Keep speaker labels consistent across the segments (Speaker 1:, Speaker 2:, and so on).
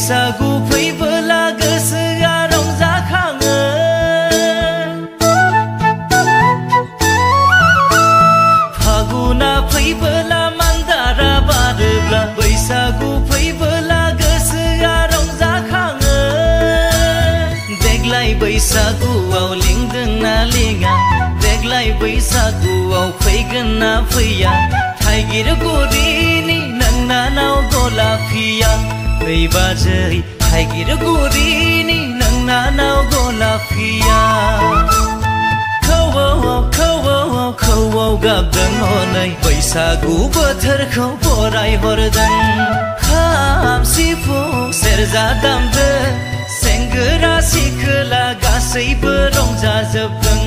Speaker 1: बैसागु फैबोला गोसोआ रंजाखाङो फागुना फैबोला मान्दारा बारोब्ला बैसागु फैबोला गोसोआ रंजाखाङो देग्लाय बैसागुआव लिंदोंना लिङा देग्लाय बैसागुआव फैगोन ना फैया थाइगिर गुरिनि नोंनानाव गलाफिया फैबाजै थाइगिर गुरिनि नोंनानाव गलाफिया खौवौ गाबदों हनै बैसागु बोथोरखौ बराय हरदों खाम सिफुं सेरजा दामदो सेंग्रा सिख्ला गासैबो रंजाजोबदों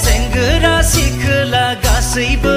Speaker 1: सेंग्रा सिख्ला गासैबो